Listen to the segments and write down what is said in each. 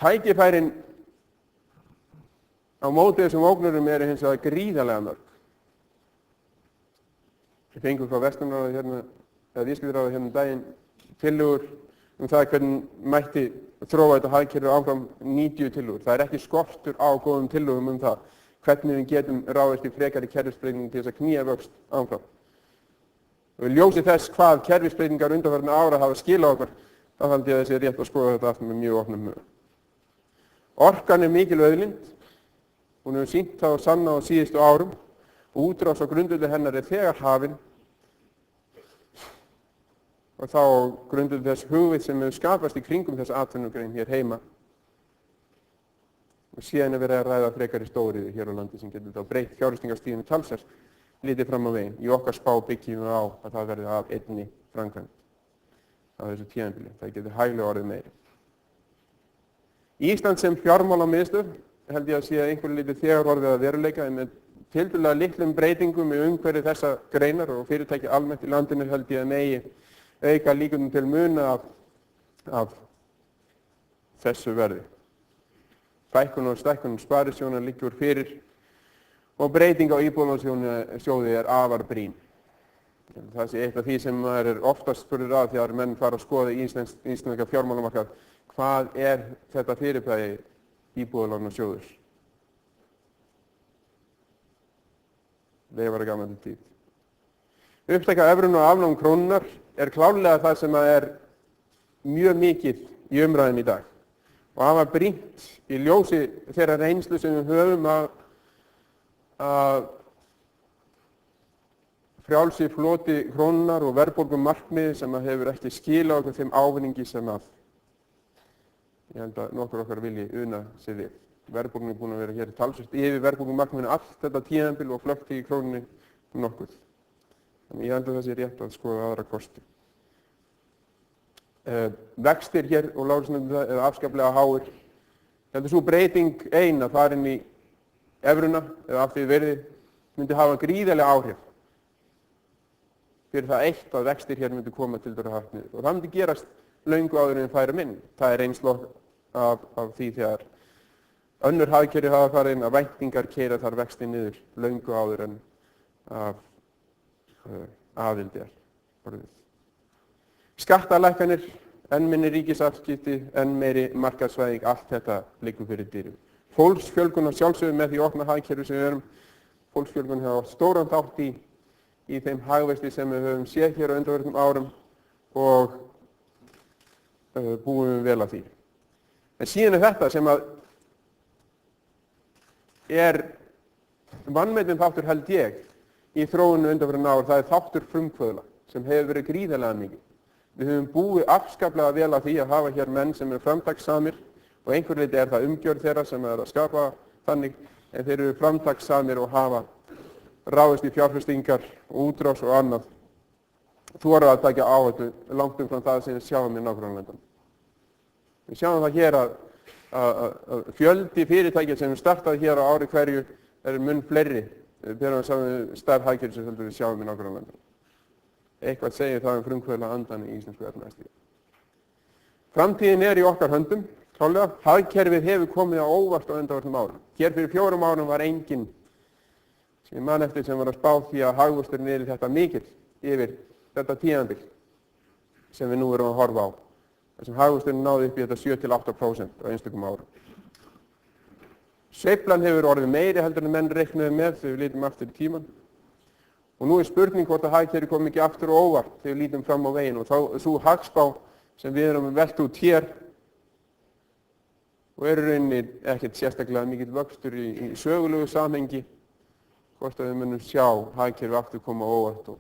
Tækifærin á móti þessum ógnurum eru hins vegar gríðarlega mörg. Við fengum frá verslunarráði hérna, eða viðskiptaráði hérna daginn tillögur það hvernig mætti þróa þetta hagkerfi áfram 90 tillögur. Það ekki skortur á góðum tillögum það hvernig við getum ráðist í frekari kerfisbreytingu til þess að knýja vöxt áfram. Og í ljósi þess hvað kerfisbreytingar undanfarna ára hafa skilað okkur, þá held ég að þessi rétt að skoða þetta aftur með mjög opnum huga. Orkan mikil auðlind, hún hefur sýnt það og sannað á síðustu árum og útrás á grundvelli hennar þegar hafin og þá grundvelli þess hugvit sem hefur skapast í kringum þessa atvinnugrein hér heima. Og síðan verið að ræða frekari stóriði hér á landi sem getur þá breytt fjárfestingarstiginu talsvert litið fram á veginn. Í okkar spá byggjum við á að það verði af einni framkvæmd á þessu tímabili. Það getur hæglega orðið meiri. Ísland sem fjármálamiðstöð held ég að sé að einhverju litið þegar orðið að veruleika með tiltölulega litlum breytingum í umhverfi þessa greinar og fyrirtæki almennt í landinu held ég að megi auka líkundum til muna af þessu verði. Fækkun og stækkun sparisjóna liggur fyrir og breyting á íbúðalánasjóði afar brýn. Það sé eitt af því sem maður oftast spurður að þegar menn fara að skoða íslenska fjármálamarkað. Hvað þetta fyrirbæri íbúðalánasjóður? Veifar gaman til tíð. Upptaka evrunnar og afnám krónunnar klárlega það sem mjög mikið í umræðum í dag. Og það var brýnt í ljósi þeirra reynslu sem við höfum að frjálsi floti krónunnar og verðbólgumarkmiði sem hefur ekki skilað okkur þeim ávinningi sem ég held að nokkur okkar vilji una sig við. Verðbólgan búin að vera hér talsvert yfir verðbólgumarkmiðinu allt þetta tímabil og flökti í krónunni nokkuð. Þannig ég held að það sé rétt að skoða aðra kosti. Vextir hér og lágreisnefndu afskaplega háir. Ég held að sú breyting ein að fara inn í evruna eða af því verði myndi hafa gríðarlega áhrif fyrir það eitt að vextir hér myndi koma til dæra hart niður. Og það myndi gerast löngu áður en færa minn. Það reynslu af því þegar önnur hagkerfi hafa farið inn að væntingar keyra þar vexti niður löngu áður en af aðild orðið. Skattalækkanir, enn minni ríkisafskipti, enn meiri markaðsvæðing, allt þetta liggur fyrir dyrum. Fólksfjölgun og sjálfsögðu með því opna hagkerfi sem við erum. Fólksfjölgun hefur stóran þátt í þeim hagvexti sem við höfum séð hér á undanförnum árum og búum við vel að því. En síðan þetta sem vanmetinn þáttur held ég í þróunu undanförnum ár, það þáttur frumkvöðla sem hefur verið gríðarlega mikið. Við höfum búið afskaplega vel að því að hafa hér menn sem framtakssamir og einhver leyti það umgjörð þeirra sem að skapa þannig, en þeir eru framtakssamir og hafa ráðist í fjárfestingar og útrás og annað. Þú að taka áhættu langt umfram það sem við sjáum í nágrannalöndunum. Við sjáum það hér að fjöldi fyrirtækja sem startaði hér á ári hverju mun fleiri þegar við sjáum stærð hagkerfi sem við sjáum í nágrannalöndunum. Eitthvað segir það frumkvöðla andan í íslensku efnahagslífi. Framtíðin í okkar höndum, klálega. Hagkerfið hefur komið á óvart á undanförnum árum. Hér fyrir 4 árum var enginn sem ég man eftir sem var að spá því að hagvöxturinn yrði þetta mikill yfir þetta tímabil sem við nú erum að horfa á. Þessum hagvöxturinn náði upp í þetta 7-8% á einstökum árum. Sveiflan hefur orðið meiri heldur en menn reiknuðu með þegar við lítum aftur í tímann. Og nú spurning hvort að hagkerfið kom ekki aftur og óvart þegar við lítum fram á veginn og þá sú hagspá sem við erum velt út hér og rauninni ekkert sérstaklega mikill vöxtur í sögulegu samhengi hvort að við munum sjá hagkerfið aftur koma óvart og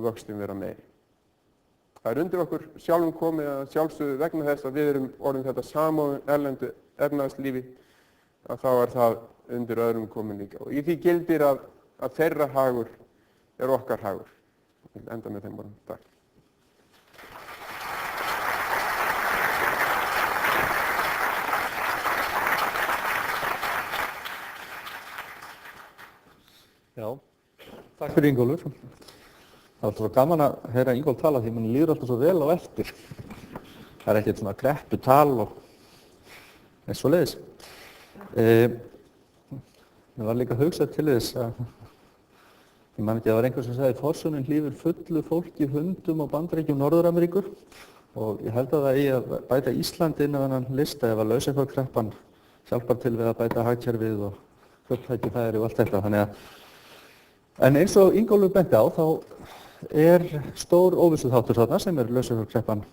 vöxtin vera meiri. Það undir okkur sjálfum komið að sjálfsögðu vegna þess að við erum orðin þetta samofin erlendu efnahagslífi að þá það undir öðrum komin líka. Og í því gildir að þeirra hagur okkar hagur. Ég vil enda með þeim orðum. Takk. Já, takk fyrir Ingólfur. Það er alltaf gaman að heyra Ingólf tala því mann líður alltaf svo vel á eftir. Það ekkert svona krepputal og Svoleiðis. Mér var líka hugsað til þess að ég man ekki að það var einhver sem sagði forsunin hlífur fullu fólki, hundum og Bandaríkjum Norður-Ameríkur og ég held að það eigi að bæta Íslandi inn á þennan lista ef að lausafjárkreppan hjálpar til við að bæta hagkerfið og kauptækifæri og allt þetta. Þannig að, en eins og Ingólfur benti á þá er stór óvissuþáttur þarna sem er lausafjárkreppan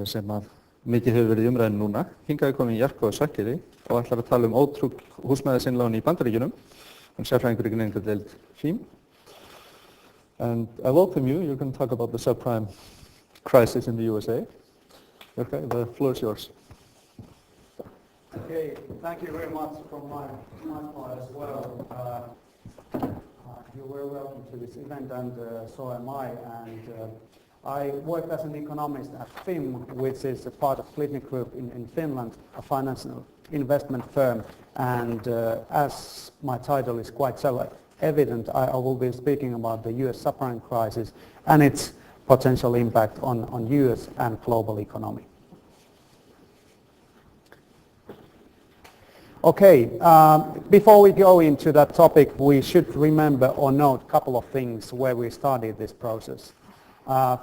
sem að mikið hefur verið í umræðinu núna. Hingað er komin Jarkko Sakkiði og ætlar að tala ótrúg húsnæðisinnlán í Bandaríkjunum. I'm sérfræðingur í greiningardeildar FÍM. And I welcome you. You're going to talk about the subprime crisis in the USA. Okay, the floor is yours. Okay, thank you very much from my part as well. You're very welcome to this event, and so am I. And I work as an economist at FIM, which is a part of Glitnis Group in Finland, a financial investment firm. And as my title is quite self-evident, I will be speaking about the US subprime crisis and its potential impact on US and global economy. Okay, before we go into that topic, we should remember or note a couple of things where we started this process.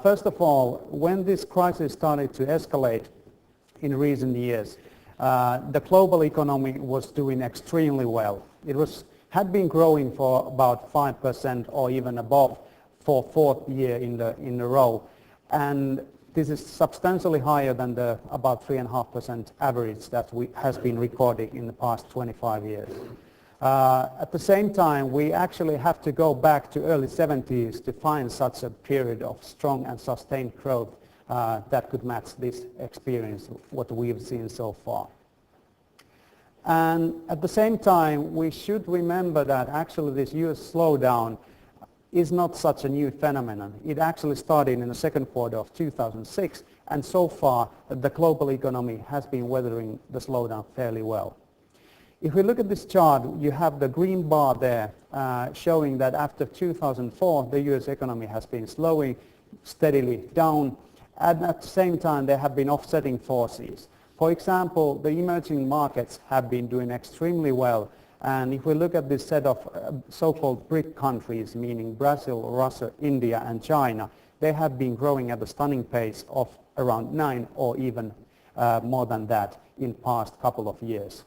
First of all, when this crisis started to escalate in recent years, the global economy was doing extremely well. It had been growing for about 5% or even above for fourth year in a row, and this is substantially higher than the about 3.5% average that has been recorded in the past 25 years. At the same time, we actually have to go back to early 70s to find such a period of strong and sustained growth that could match this experience, what we've seen so far. And at the same time, we should remember that actually this US slowdown is not such a new phenomenon. It actually started in the second quarter of 2006, and so far the global economy has been weathering the slowdown fairly well. If we look at this chart, you have the green bar there showing that after 2004 the US economy has been slowing steadily down, and at the same time there have been offsetting forces. For example, the emerging markets have been doing extremely well, and if we look at this set of so-called BRIC countries, meaning Brazil, Russia, India and China, they have been growing at a stunning pace of around 9 or even more than that in past couple of years.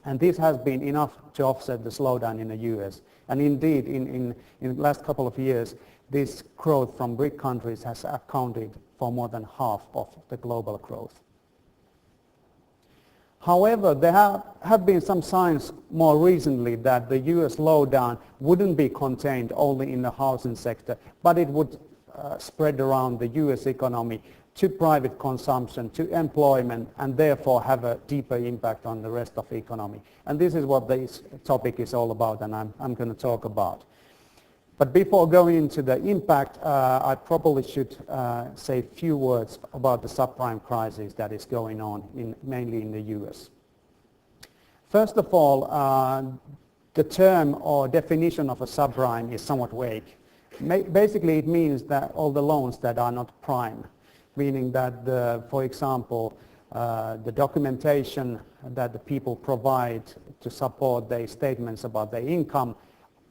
And this has been enough to offset the slowdown in the US. And indeed, in the last couple of years, this growth from BRIC countries has accounted for more than half of the global growth. However, there have been some signs more recently that the US slowdown wouldn't be contained only in the housing sector, but it would spread around the US economy to private consumption, to employment, and therefore have a deeper impact on the rest of the economy. And this is what this topic is all about, and I'm going to talk about. But before going into the impact, I probably should say a few words about the subprime crisis that is going on mainly in the US. First of all, the term or definition of a subprime is somewhat vague. Basically, it means that all the loans that are not prime, meaning that, for example, the documentation that the people provide to support their statements about their income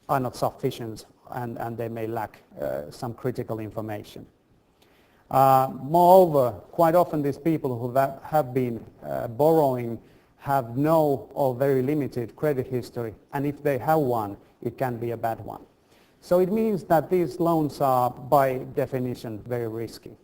are not sufficient, and they may lack some critical information. Moreover, quite often these people who have been borrowing have no or very limited credit history, and if they have one, it can be a bad one. So it means that these loans are by definition very risky.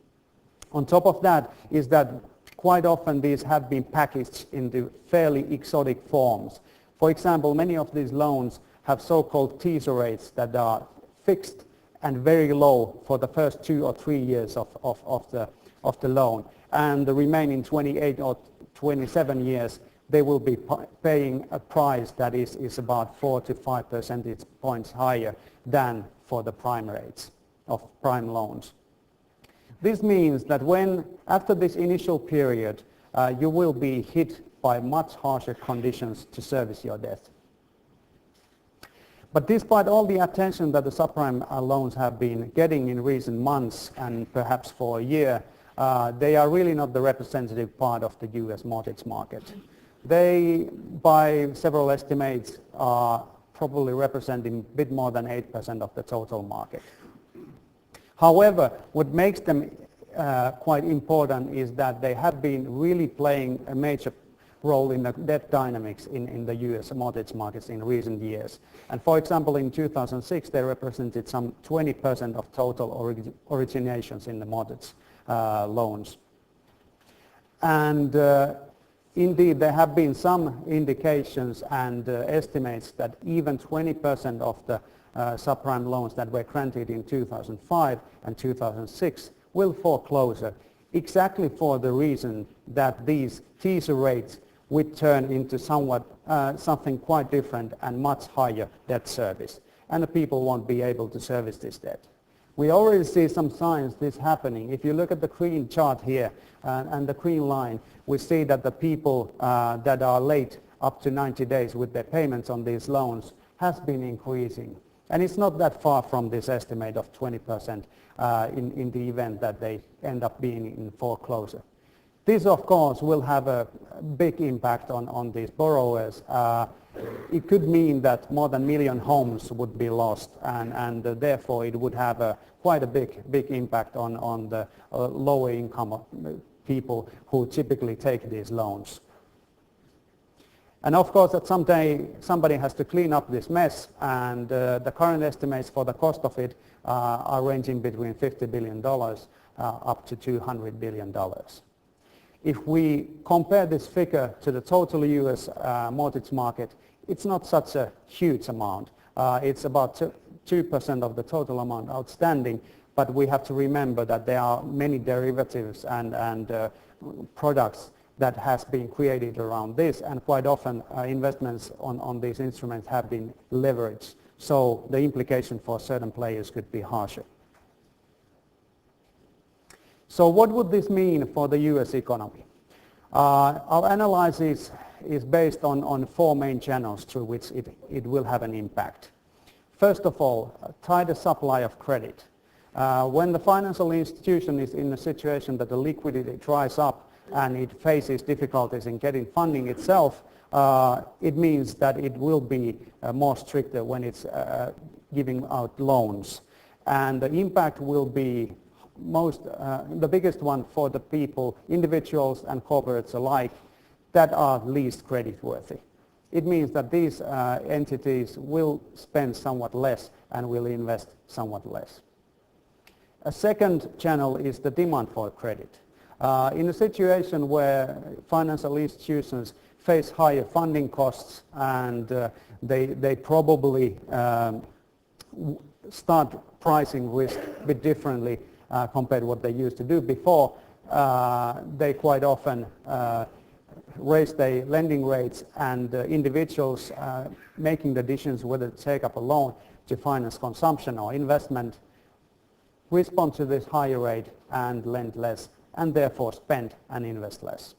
On top of that is that quite often these have been packaged into fairly exotic forms. For example, many of these loans have so-called teaser rates that are fixed and very low for the first 2 or 3 years of the loan, and the remaining 28 or 27 years they will be paying a price that is about 4 to 5 percentage points higher than for the prime rates of prime loans. This means that after this initial period you will be hit by much harsher conditions to service your debt. But despite all the attention that the subprime loans have been getting in recent months and perhaps for a year, they are really not the representative part of the US mortgage market. They, by several estimates, are probably representing a bit more than 8% of the total market. However, what makes them quite important is that they have been really playing a major role in the debt dynamics in the US mortgage markets in recent years. And for example, in 2006, they represented some 20% of total originations in the mortgage loans. And indeed, there have been some indications and estimates that even 20% of the subprime loans that were granted in 2005 and 2006 will foreclose, exactly for the reason that these teaser rates would turn into something quite different and much higher debt service, and the people won't be able to service this debt. We already see some signs this happening. If you look at the green chart here and the green line, we see that the people that are late up to 90 days with their payments on these loans has been increasing. And it's not that far from this estimate of 20% in the event that they end up being in foreclosure. This, of course, will have a big impact on these borrowers. It could mean that more than 1 million homes would be lost, and therefore it would have quite a big impact on the lower income people who typically take these loans. And of course, that someday somebody has to clean up this mess, and the current estimates for the cost of it are ranging between $50 billion up to $200 billion. If we compare this figure to the total US mortgage market, it's not such a huge amount. It's about 2% of the total amount outstanding, but we have to remember that there are many derivatives and products that has been created around this, and quite often investments on these instruments have been leveraged. So the implication for certain players could be harsher. So what would this mean for the US economy? Our analysis is based on 4 main channels through which it will have an impact. First of all, tighter supply of credit. When the financial institution is in a situation that the liquidity dries up and it faces difficulties in getting funding itself, it means that it will be more stricter when it's giving out loans. And the impact will be the biggest one for the people, individuals and corporates alike, that are least creditworthy. It means that these entities will spend somewhat less and will invest somewhat less. A second channel is the demand for credit. In a situation where financial institutions face higher funding costs and they probably start pricing risk a bit differently compared to what they used to do before, they quite often raise their lending rates, and individuals making the decisions whether to take up a loan to finance consumption or investment respond to this higher rate and lend less, and therefore spend and invest less.